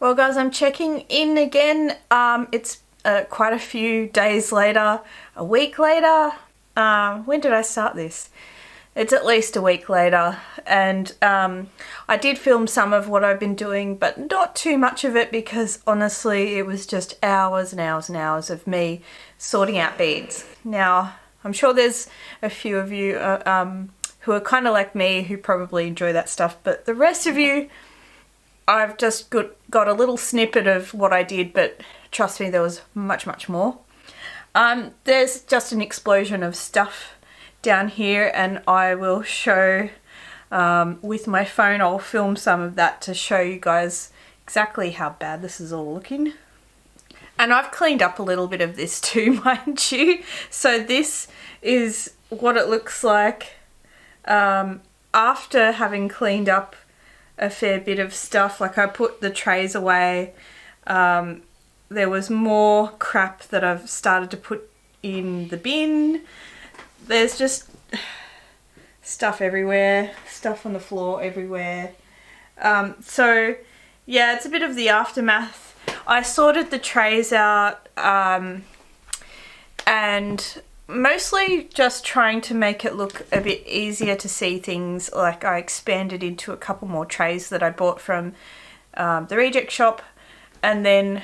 Well guys, I'm checking in again. It's quite a few days later, a week later. When did I start this? It's at least a week later, and I did film some of what I've been doing, but not too much of it because honestly it was just hours and hours and hours of me sorting out beads. Now, I'm sure there's a few of you who are kind of like me who probably enjoy that stuff, but the rest of you, I've just got a little snippet of what I did, but trust me, there was much, much more. There's just an explosion of stuff down here, and I will show with my phone. I'll film some of that to show you guys exactly how bad this is all looking. And I've cleaned up a little bit of this too, mind you. So this is what it looks like after having cleaned up a fair bit of stuff. Like, I put the trays away. There was more crap that I've started to put in the bin. There's just stuff everywhere, stuff on the floor everywhere. So yeah, it's a bit of the aftermath. I sorted the trays out and mostly just trying to make it look a bit easier to see things. Like, I expanded into a couple more trays that I bought from the reject shop, and then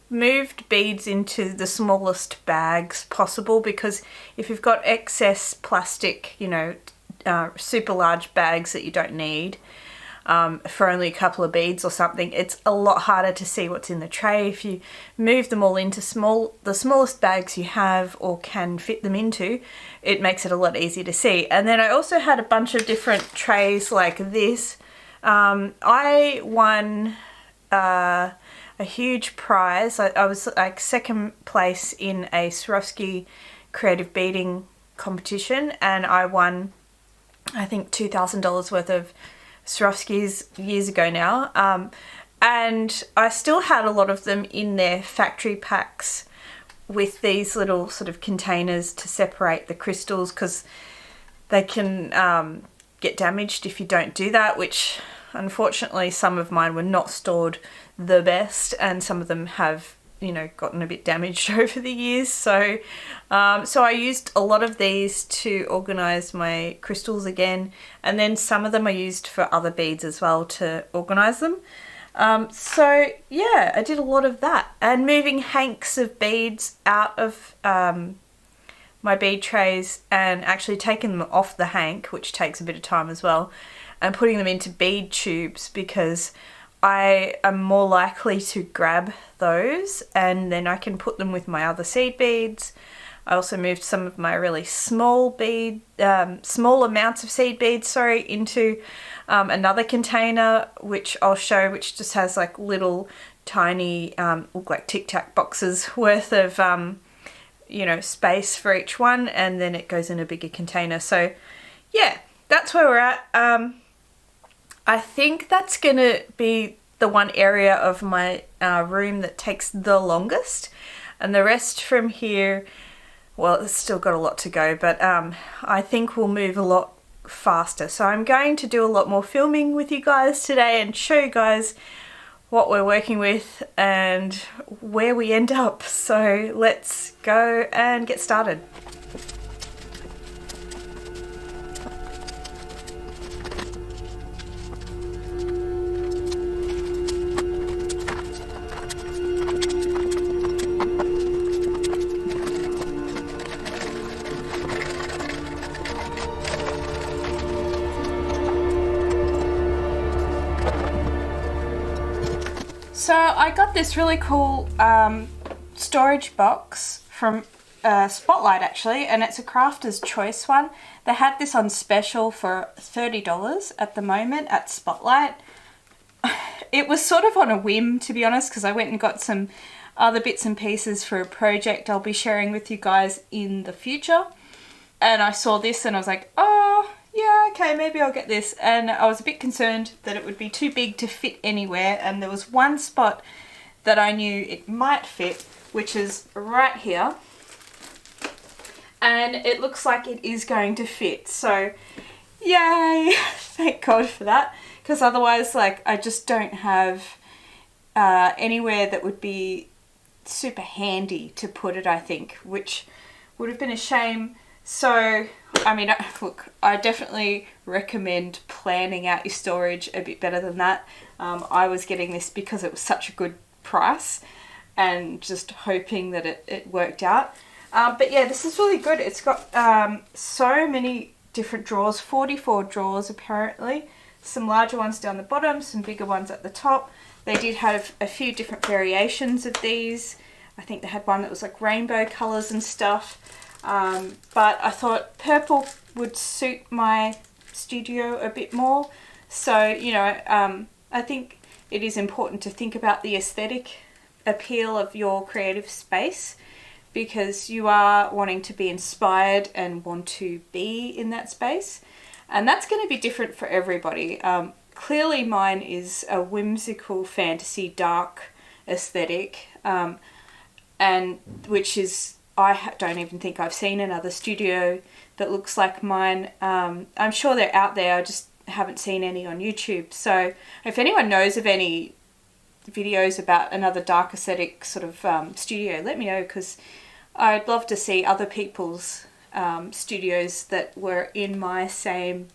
moved beads into the smallest bags possible, because if you've got excess plastic, you know, super large bags that you don't need for only a couple of beads or something, it's a lot harder to see what's in the tray. If you move them all into the smallest bags you have or can fit them into, it makes it a lot easier to see. And then I also had a bunch of different trays like this. I won a huge prize. I was like second place in a Swarovski creative beading competition, and I won, I think, $2,000 worth of Swarovskis years ago now, and I still had a lot of them in their factory packs with these little sort of containers to separate the crystals, because they can get damaged if you don't do that, which unfortunately some of mine were not stored the best, and some of them have, you know, gotten a bit damaged over the years. So so I used a lot of these to organise my crystals again, and then some of them I used for other beads as well to organise them. So yeah, I did a lot of that, and moving hanks of beads out of my bead trays and actually taking them off the hank, which takes a bit of time as well, and putting them into bead tubes, because I am more likely to grab those and then I can put them with my other seed beads. I also moved some of my really small amounts of seed beads, into another container, which I'll show, which just has like little tiny, look like Tic Tac boxes worth of, you know, space for each one, and then it goes in a bigger container. So yeah, that's where we're at. I think that's gonna be the one area of my room that takes the longest, and the rest from here, well, it's still got a lot to go, but I think we'll move a lot faster. So I'm going to do a lot more filming with you guys today and show you guys what we're working with and where we end up. So let's go and get started. So I got this really cool storage box from Spotlight actually, and it's a crafter's choice one. They had this on special for $30 at the moment at Spotlight. It was sort of on a whim, to be honest, because I went and got some other bits and pieces for a project I'll be sharing with you guys in the future. And I saw this and I was like, oh yeah, okay, maybe I'll get this. And I was a bit concerned that it would be too big to fit anywhere, and there was one spot that I knew it might fit, which is right here, and it looks like it is going to fit. So yay, thank God for that, because otherwise, like, I just don't have anywhere that would be super handy to put it, I think, which would have been a shame. So, I mean, look, I definitely recommend planning out your storage a bit better than that. I was getting this because it was such a good price and just hoping that it worked out. But yeah, this is really good. It's got so many different drawers, 44 drawers apparently. Some larger ones down the bottom, some bigger ones at the top. They did have a few different variations of these. I think they had one that was like rainbow colours and stuff. But I thought purple would suit my studio a bit more. So, you know, I think it is important to think about the aesthetic appeal of your creative space, because you are wanting to be inspired and want to be in that space. And that's going to be different for everybody. Clearly mine is a whimsical fantasy dark aesthetic, and which is, I don't even think I've seen another studio that looks like mine. I'm sure they're out there, I just haven't seen any on YouTube. So if anyone knows of any videos about another dark aesthetic sort of studio, let me know, because I'd love to see other people's studios that were in my same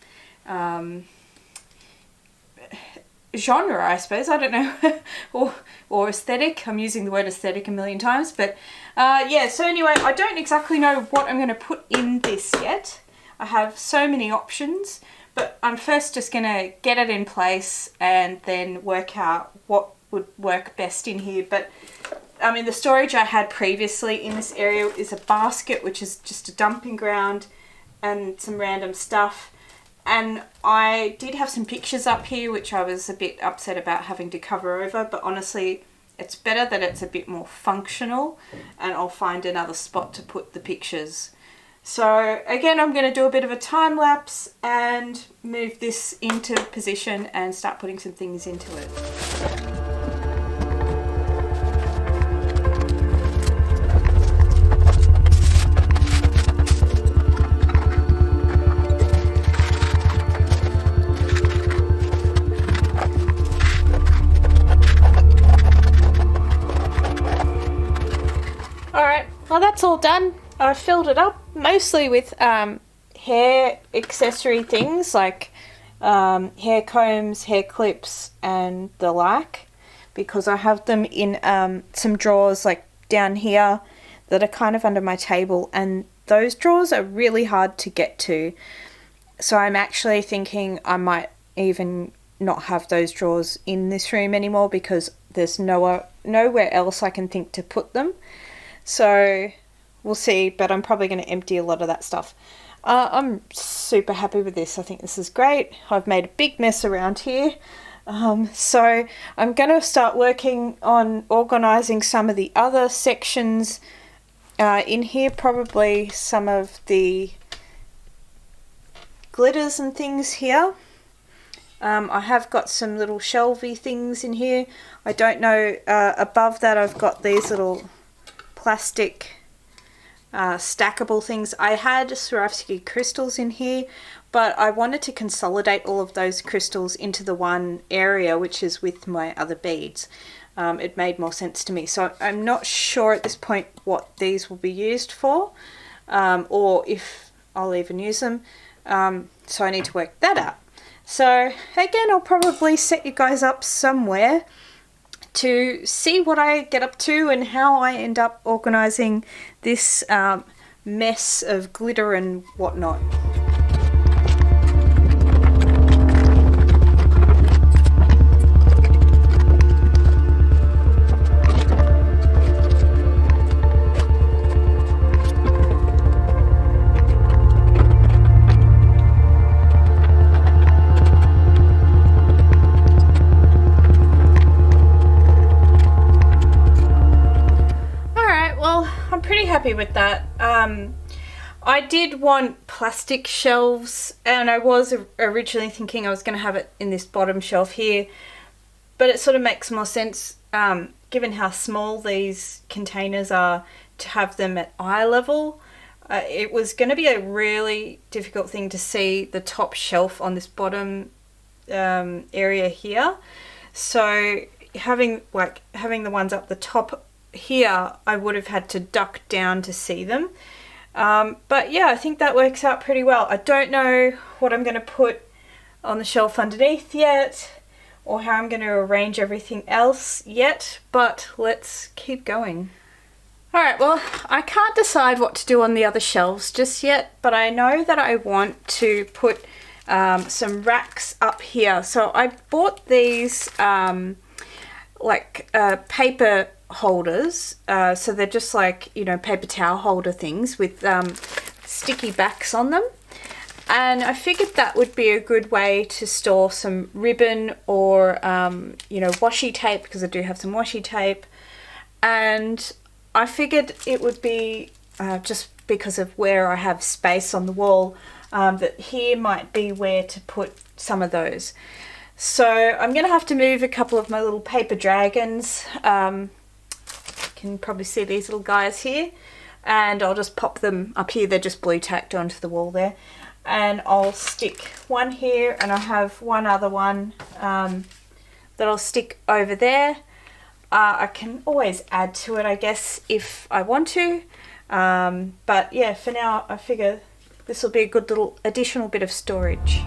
genre, I suppose. I don't know, or aesthetic. I'm using the word aesthetic a million times, but yeah. So anyway, I don't exactly know what I'm going to put in this yet. I have so many options, but I'm first just going to get it in place and then work out what would work best in here. But I mean, the storage I had previously in this area is a basket, which is just a dumping ground and some random stuff. And I did have some pictures up here, which I was a bit upset about having to cover over, but honestly, it's better that it's a bit more functional, and I'll find another spot to put the pictures. So again, I'm going to do a bit of a time lapse and move this into position and start putting some things into it. Well, that's all done. I filled it up mostly with hair accessory things like hair combs, hair clips and the like, because I have them in some drawers like down here that are kind of under my table, and those drawers are really hard to get to. So I'm actually thinking I might even not have those drawers in this room anymore, because there's nowhere else I can think to put them. So we'll see, but I'm probably going to empty a lot of that stuff. I'm super happy with this. I think this is great. I've made a big mess around here. So I'm going to start working on organising some of the other sections in here, probably some of the glitters and things here. I have got some little shelvy things in here. I don't know, above that I've got these little plastic stackable things. I had Swarovski crystals in here, but I wanted to consolidate all of those crystals into the one area, which is with my other beads. It made more sense to me. So I'm not sure at this point what these will be used for, or if I'll even use them. So I need to work that out. So again, I'll probably set you guys up somewhere to see what I get up to and how I end up organising this mess of glitter and whatnot. Happy with that. I did want plastic shelves, and I was originally thinking I was going to have it in this bottom shelf here, but it sort of makes more sense given how small these containers are to have them at eye level. It was going to be a really difficult thing to see the top shelf on this bottom area here. So having the ones up the top here, I would have had to duck down to see them. But yeah, I think that works out pretty well. I don't know what I'm going to put on the shelf underneath yet, or how I'm going to arrange everything else yet, but let's keep going. Alright, well, I can't decide what to do on the other shelves just yet, but I know that I want to put some racks up here. So I bought these paper holders, so they're just like, you know, paper towel holder things with sticky backs on them. And I figured that would be a good way to store some ribbon or, you know, washi tape, because I do have some washi tape. And I figured it would be, just because of where I have space on the wall, that here might be where to put some of those. So I'm going to have to move a couple of my little paper dragons. You can probably see these little guys here. And I'll just pop them up here. They're just blue tacked onto the wall there. And I'll stick one here, and I have one other one that I'll stick over there. I can always add to it, I guess, if I want to. But yeah, for now, I figure this will be a good little additional bit of storage.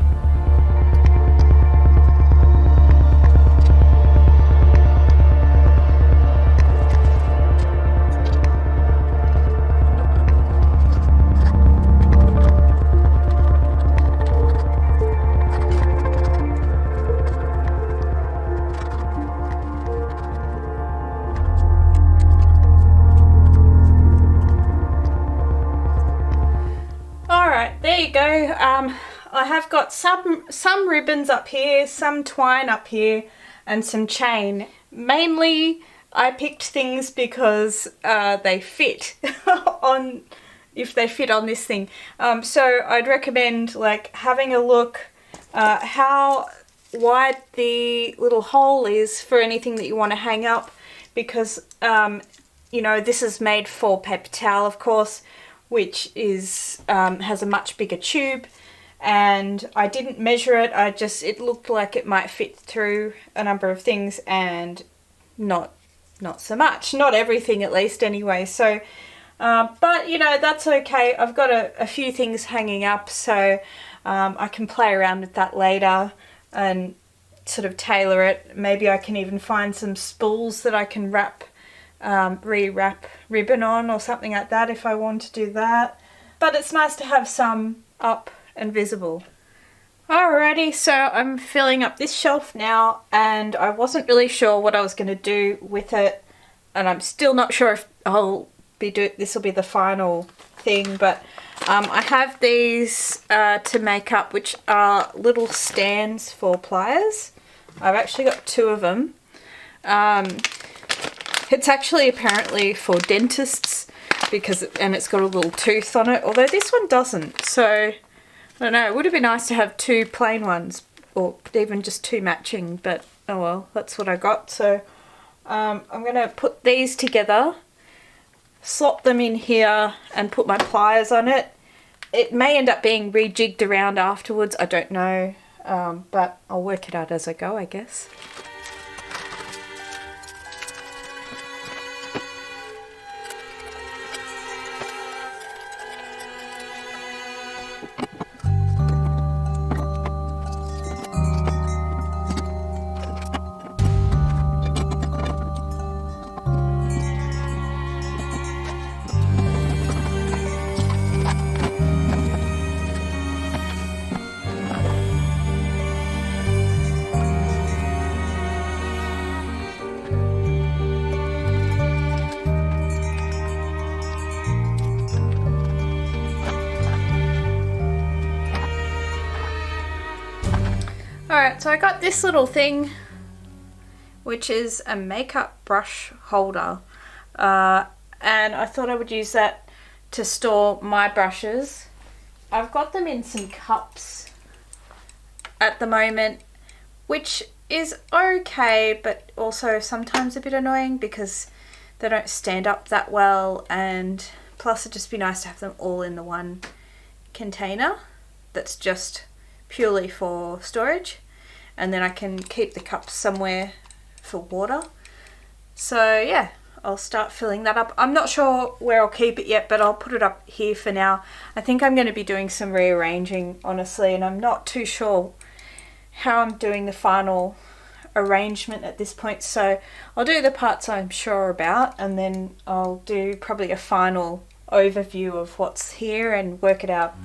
There you go. I have got some ribbons up here, some twine up here, and some chain. Mainly, I picked things because they fit on, if they fit on this thing. So I'd recommend like having a look how wide the little hole is for anything that you want to hang up, because you know, this is made for paper towel, of course, which is has a much bigger tube, and I didn't measure it. It looked like it might fit through a number of things, and not so much, not everything at least anyway. So but you know, that's okay. I've got a few things hanging up, so I can play around with that later and sort of tailor it. Maybe I can even find some spools that I can re-wrap ribbon on or something like that if I want to do that. But it's nice to have some up and visible. Alrighty, so I'm filling up this shelf now, and I wasn't really sure what I was going to do with it, and I'm still not sure if this will be the final thing, but I have these to make up, which are little stands for pliers. I've actually got two of them. It's actually apparently for dentists, and it's got a little tooth on it, although this one doesn't. So I don't know, it would have been nice to have two plain ones, or even just two matching, but oh well, that's what I got. So I'm going to put these together, slot them in here, and put my pliers on it. It may end up being rejigged around afterwards, I don't know, but I'll work it out as I go, I guess. Alright, so I got this little thing, which is a makeup brush holder, and I thought I would use that to store my brushes. I've got them in some cups at the moment, which is okay, but also sometimes a bit annoying because they don't stand up that well, and plus it'd just be nice to have them all in the one container that's just purely for storage, and then I can keep the cups somewhere for water. So yeah, I'll start filling that up. I'm not sure where I'll keep it yet, but I'll put it up here for now. I think I'm going to be doing some rearranging, honestly, and I'm not too sure how I'm doing the final arrangement at this point. So I'll do the parts I'm sure about, and then I'll do probably a final overview of what's here and work it out.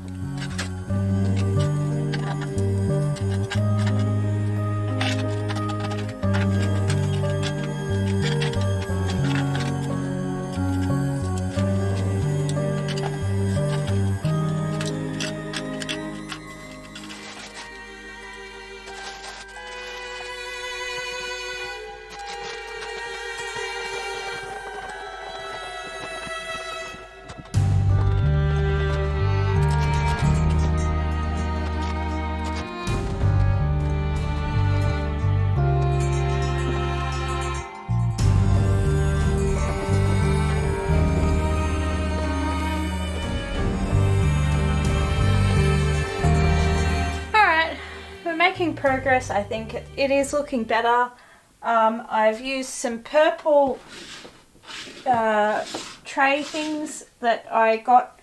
Making progress. I think it is looking better. I've used some purple tray things that I got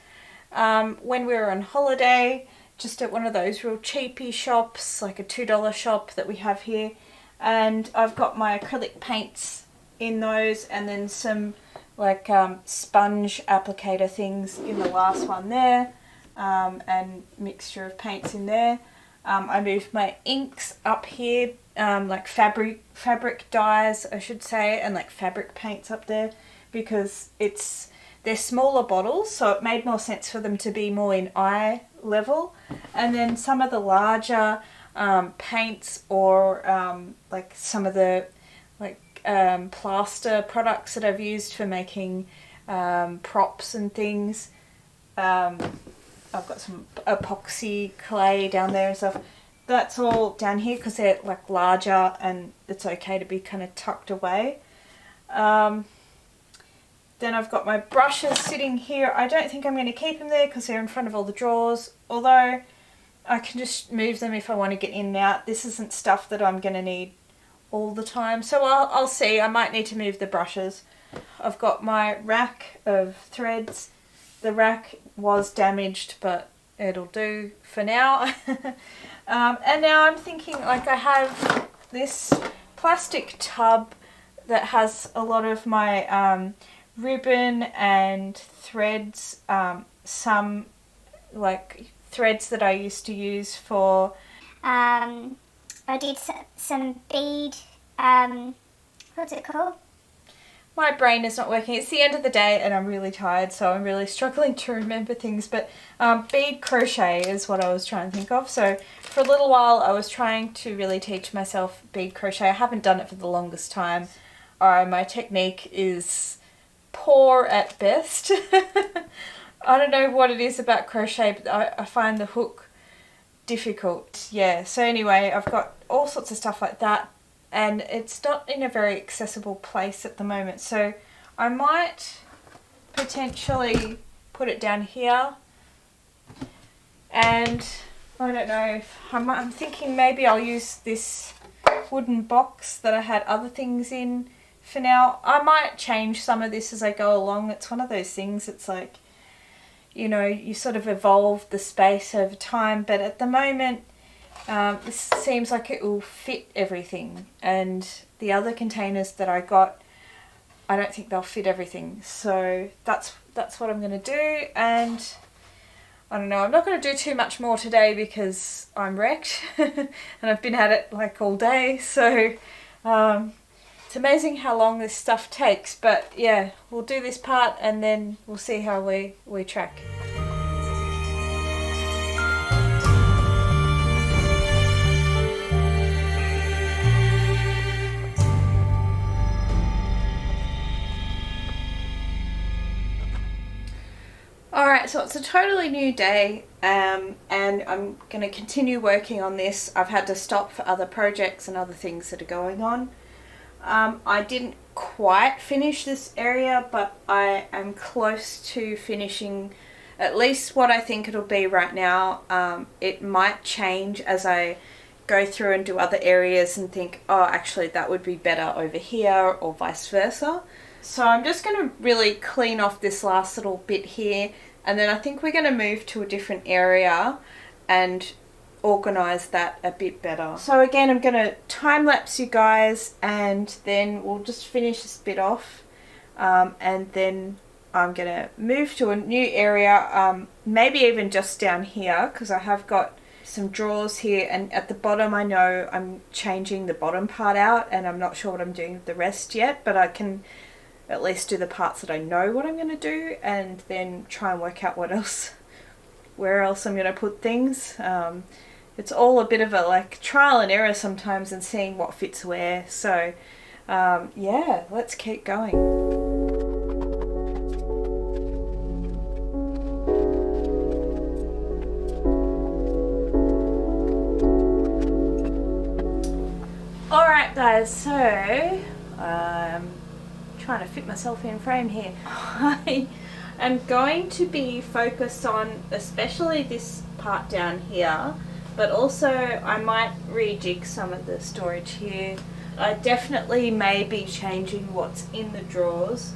when we were on holiday, just at one of those real cheapy shops, like a $2 shop that we have here, and I've got my acrylic paints in those, and then some like sponge applicator things in the last one there, and mixture of paints in there. I moved my inks up here, like fabric dyes, I should say, and like fabric paints up there, because they're smaller bottles, so it made more sense for them to be more in eye level. And then some of the larger paints, or like some of the plaster products that I've used for making props and things. I've got some epoxy clay down there and stuff. That's all down here because they're like larger and it's okay to be kind of tucked away. Then I've got my brushes sitting here. I don't think I'm going to keep them there because they're in front of all the drawers, although I can just move them if I want to get in and out. This isn't stuff that I'm going to need all the time, so I'll see. I might need to move the brushes. I've got my rack of threads. The rack was damaged, but it'll do for now. And now I'm thinking, like, I have this plastic tub that has a lot of my ribbon and threads, some like threads that I used to use for... I did some bead, what's it called? My brain is not working. It's the end of the day and I'm really tired, so I'm really struggling to remember things. But bead crochet is what I was trying to think of. So for a little while I was trying to really teach myself bead crochet. I haven't done it for the longest time. My technique is poor at best. I don't know what it is about crochet, but I find the hook difficult. Yeah, so anyway, I've got all sorts of stuff like that. And it's not in a very accessible place at the moment, so I might potentially put it down here. And I don't know, if I'm thinking maybe I'll use this wooden box that I had other things in for now. I might change some of this as I go along. It's one of those things, it's like, you know, you sort of evolve the space over time, but at the moment this seems like it will fit everything, and the other containers that I got, I don't think they'll fit everything. So that's what I'm going to do, and I don't know, I'm not going to do too much more today because I'm wrecked and I've been at it like all day, so it's amazing how long this stuff takes. But yeah, we'll do this part and then we'll see how we track. Alright, so it's a totally new day, and I'm going to continue working on this. I've had to stop for other projects and other things that are going on. I didn't quite finish this area, but I am close to finishing at least what I think it'll be right now. It might change as I go through and do other areas and think, oh, actually that would be better over here, or vice versa. So I'm just going to really clean off this last little bit here, and then I think we're going to move to a different area and organize that a bit better. So again, I'm going to time lapse you guys, and then we'll just finish this bit off, and then I'm going to move to a new area, maybe even just down here, because I have got some drawers here, and at the bottom I know I'm changing the bottom part out, and I'm not sure what I'm doing with the rest yet, but I can at least do the parts that I know what I'm going to do, and then try and work out what else, where else I'm going to put things. It's all a bit of a like trial and error sometimes, and seeing what fits where. So yeah, let's keep going. Alright guys, so I'm trying to fit myself in frame here. I am going to be focused on especially this part down here, but also I might rejig some of the storage here. I definitely may be changing what's in the drawers,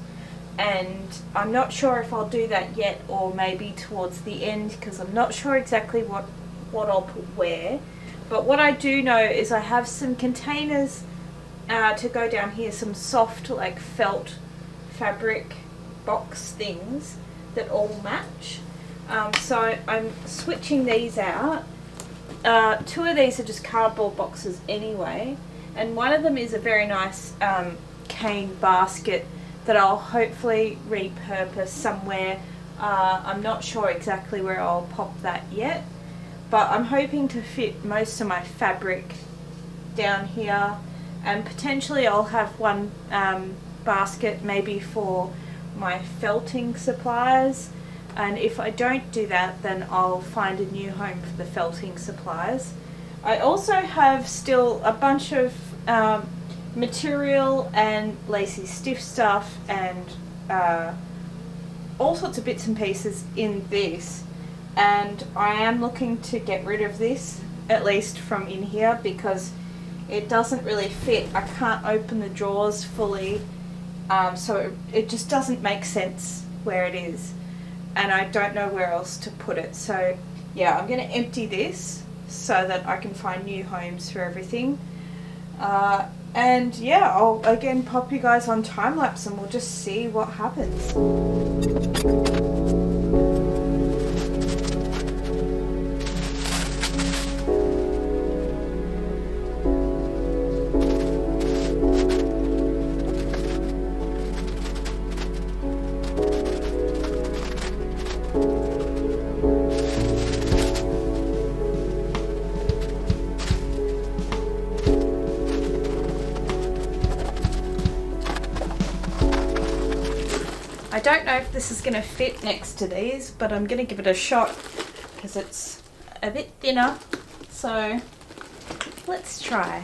and I'm not sure if I'll do that yet, or maybe towards the end, because I'm not sure exactly what I'll put where. But what I do know is I have some containers to go down here, some soft like felt fabric box things that all match. So I'm switching these out. Two of these are just cardboard boxes anyway, and one of them is a very nice cane basket that I'll hopefully repurpose somewhere. I'm not sure exactly where I'll pop that yet, but I'm hoping to fit most of my fabric down here, and potentially I'll have one basket maybe for my felting supplies, and if I don't do that, then I'll find a new home for the felting supplies. I also have still a bunch of material and lacy stiff stuff and all sorts of bits and pieces in this, and I am looking to get rid of this, at least from in here, because it doesn't really fit. I can't open the drawers fully, so it just doesn't make sense where it is, and I don't know where else to put it. So yeah, I'm going to empty this so that I can find new homes for everything. And yeah, I'll again pop you guys on time lapse, and we'll just see what happens. I don't know if this is going to fit next to these, but I'm going to give it a shot because it's a bit thinner. So let's try.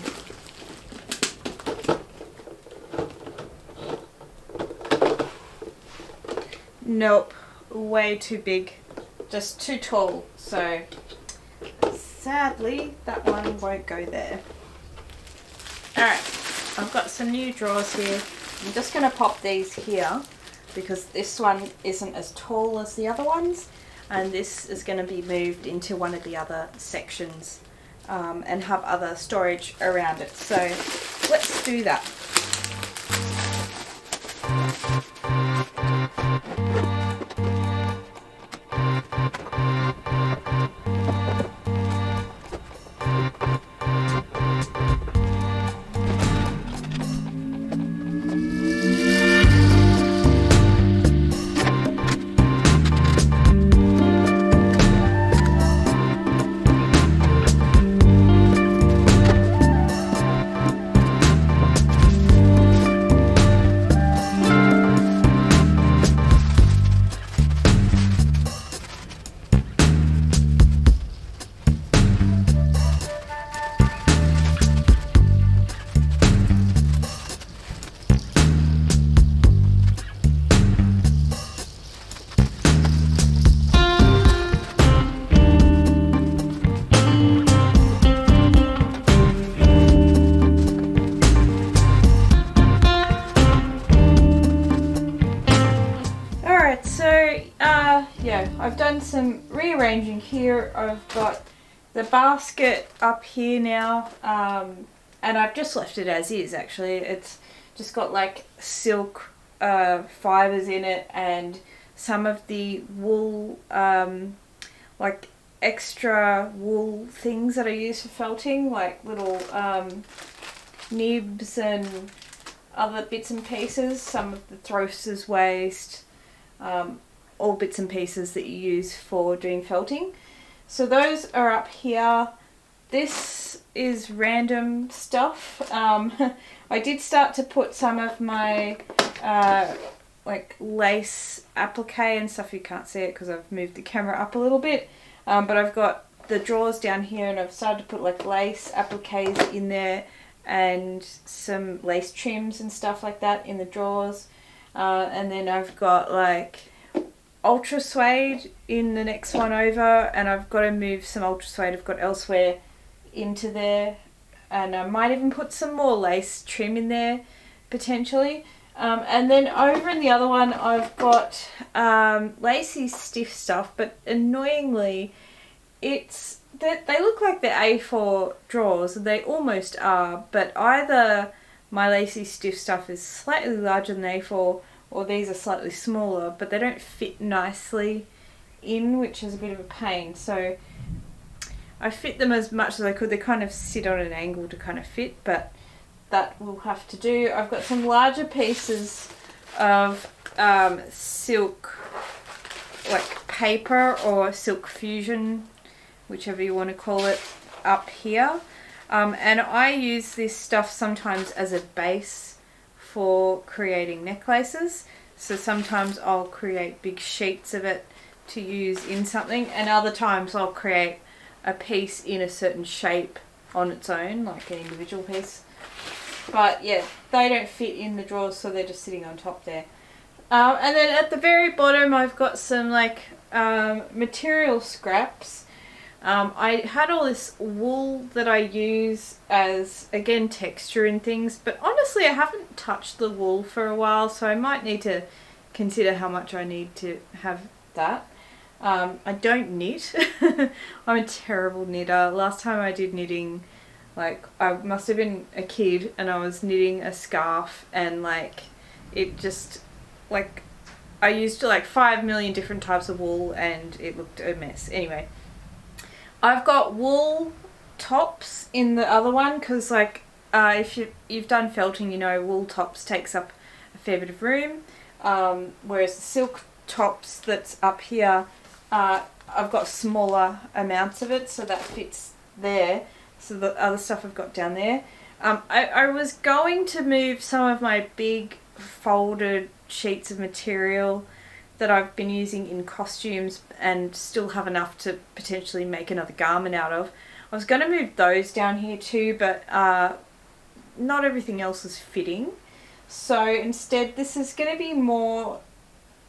Nope, way too big, just too tall. So sadly that one won't go there. Alright, I've got some new drawers here. I'm just going to pop these here, because this one isn't as tall as the other ones, and this is going to be moved into one of the other sections and have other storage around it. So let's do that. done some rearranging here. I've got the basket up here now, and I've just left it as is actually. It's just got like silk fibres in it and some of the wool, like extra wool things that I use for felting, like little nibs and other bits and pieces, some of the thrower's waste, all bits and pieces that you use for doing felting. So those are up here. This is random stuff. I did start to put some of my like lace applique and stuff. You can't see it because I've moved the camera up a little bit, but I've got the drawers down here and I've started to put like lace appliques in there and some lace trims and stuff like that in the drawers, and then I've got like ultra suede in the next one over, and I've got to move some ultra suede I've got elsewhere into there, and I might even put some more lace trim in there potentially. And then over in the other one I've got lacy stiff stuff, but annoyingly it's that they look like they're A4 drawers, and they almost are, but either my lacy stiff stuff is slightly larger than A4 or these are slightly smaller, but they don't fit nicely in, which is a bit of a pain. So I fit them as much as I could. They kind of sit on an angle to kind of fit, but that will have to do. I've got some larger pieces of silk, like paper or silk fusion, whichever you want to call it, up here. And I use this stuff sometimes as a base for creating necklaces. So sometimes I'll create big sheets of it to use in something, and other times I'll create a piece in a certain shape on its own, like an individual piece. But yeah, they don't fit in the drawers, so they're just sitting on top there. And then at the very bottom I've got some like material scraps. I had all this wool that I use as, again, texture and things, but honestly I haven't touched the wool for a while, so I might need to consider how much I need to have that. I don't knit. I'm a terrible knitter. Last time I did knitting, like, I must have been a kid and I was knitting a scarf, and like it just, like, I used like 5 million different types of wool and it looked a mess. Anyway, I've got wool tops in the other one because, like, if you've done felting, you know wool tops takes up a fair bit of room, whereas the silk tops that's up here, I've got smaller amounts of it, so that fits there. So the other stuff I've got down there. I was going to move some of my big folded sheets of material that I've been using in costumes and still have enough to potentially make another garment out of. I was going to move those down here too, but not everything else is fitting. So instead this is going to be more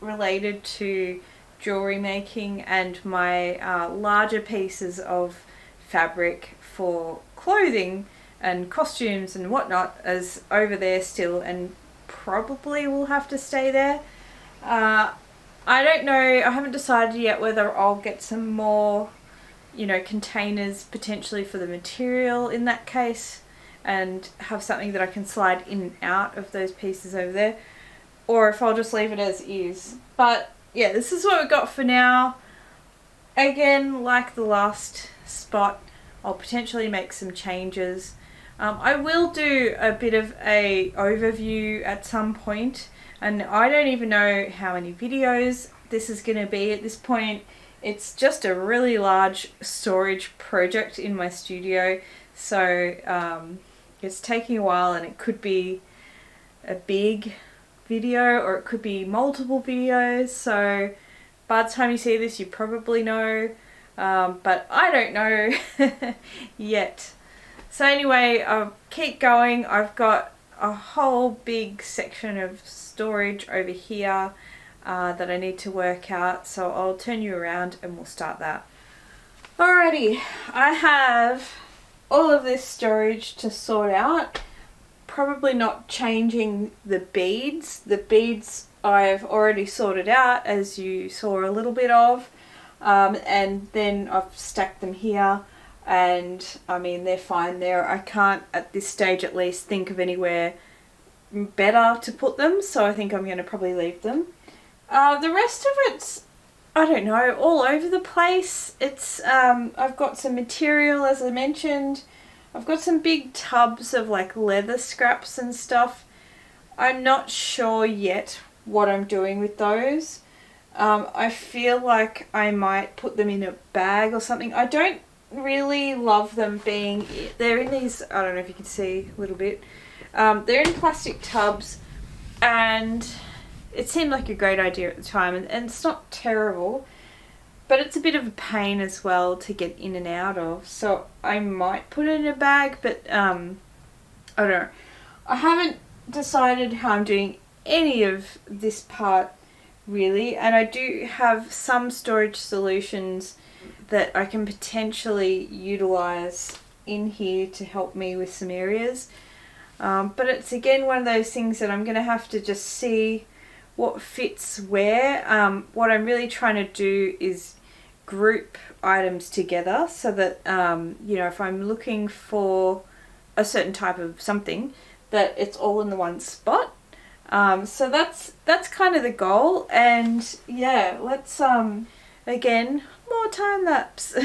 related to jewellery making and my larger pieces of fabric for clothing and costumes and whatnot is over there still, and probably will have to stay there. I don't know, I haven't decided yet whether I'll get some more, you know, containers potentially for the material in that case, and have something that I can slide in and out of those pieces over there, or if I'll just leave it as is. But yeah, this is what we've got for now. Again, like the last spot, I'll potentially make some changes. I will do a bit of a overview at some point, and I don't even know how many videos this is going to be at this point. It's just a really large storage project in my studio, so it's taking a while, and it could be a big video or it could be multiple videos, so by the time you see this you probably know, but I don't know yet. So anyway, I'll keep going. I've got a whole big section of storage over here that I need to work out, so I'll turn you around and we'll start that. Alrighty, I have all of this storage to sort out. Probably not changing the beads. The beads I've already sorted out, as you saw a little bit of. and then I've stacked them here, and I mean they're fine there. I can't at this stage at least think of anywhere better to put them, so I think I'm going to probably leave them. The rest of it's, I don't know, all over the place. It's I've got some material, as I mentioned. I've got some big tubs of like leather scraps and stuff. I'm not sure yet what I'm doing with those. I feel like I might put them in a bag or something. I don't really love them being, they're in these, I don't know if you can see a little bit. They're in plastic tubs, and it seemed like a great idea at the time, and it's not terrible, but it's a bit of a pain as well to get in and out of. So I might put it in a bag, but I don't know. I haven't decided how I'm doing any of this part really, and I do have some storage solutions that I can potentially utilize in here to help me with some areas. But it's again one of those things that I'm going to have to just see what fits where. What I'm really trying to do is group items together so that, you know, if I'm looking for a certain type of something, that it's all in the one spot. So that's kind of the goal. And yeah, let's again, more time lapse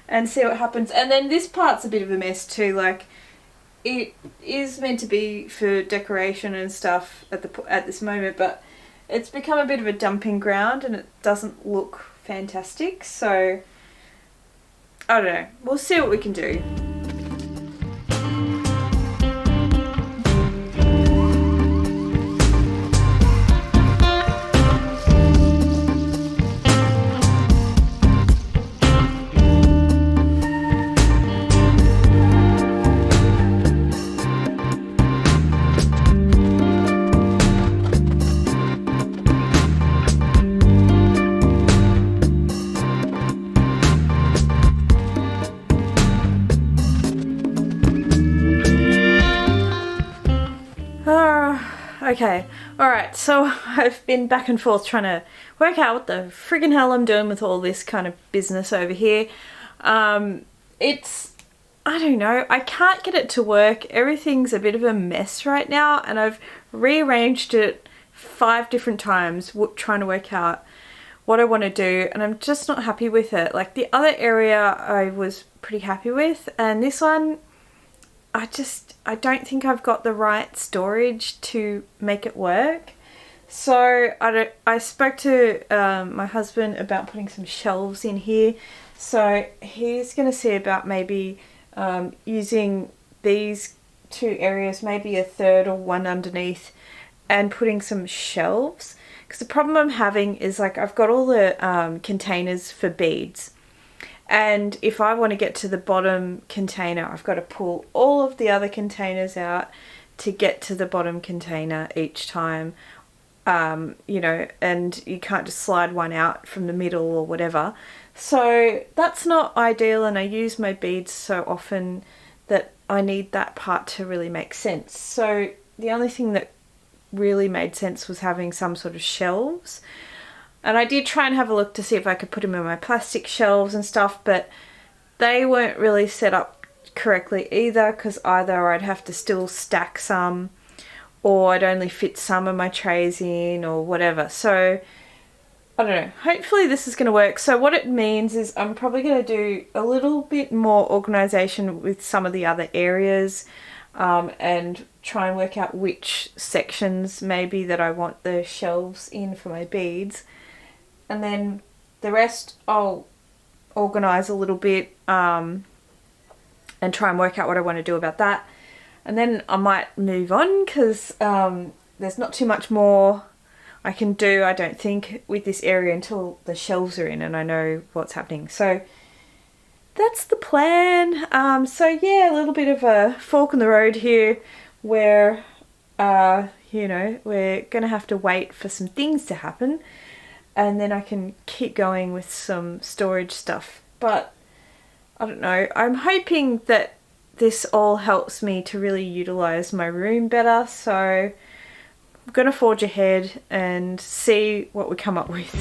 and see what happens. And then this part's a bit of a mess too. Like, it is meant to be for decoration and stuff at this moment, but it's become a bit of a dumping ground and it doesn't look fantastic. So I don't know. We'll see what we can do. Okay, alright, so I've been back and forth trying to work out what the friggin' hell I'm doing with all this kind of business over here. It's, I don't know, I can't get it to work. Everything's a bit of a mess right now, and I've rearranged it 5 different times trying to work out what I want to do, and I'm just not happy with it. Like, the other area I was pretty happy with, and this one, I don't think I've got the right storage to make it work. So I spoke to my husband about putting some shelves in here. So he's going to see about maybe using these 2 areas, maybe a third or one underneath, and putting some shelves. Because the problem I'm having is, like, I've got all the containers for beads. And if I want to get to the bottom container, I've got to pull all of the other containers out to get to the bottom container each time, you know, and you can't just slide one out from the middle or whatever. So that's not ideal, and I use my beads so often that I need that part to really make sense. So the only thing that really made sense was having some sort of shelves. And I did try and have a look to see if I could put them in my plastic shelves and stuff, but they weren't really set up correctly either, because either I'd have to still stack some, or I'd only fit some of my trays in, or whatever. So I don't know. Hopefully this is going to work. So what it means is I'm probably going to do a little bit more organisation with some of the other areas, and try and work out which sections maybe that I want the shelves in for my beads. And then the rest I'll organise a little bit, and try and work out what I want to do about that. And then I might move on, because there's not too much more I can do, I don't think, with this area until the shelves are in and I know what's happening. So that's the plan. So yeah, a little bit of a fork in the road here, where you know, we're going to have to wait for some things to happen, and then I can keep going with some storage stuff. But I don't know, I'm hoping that this all helps me to really utilise my room better. So I'm going to forge ahead and see what we come up with.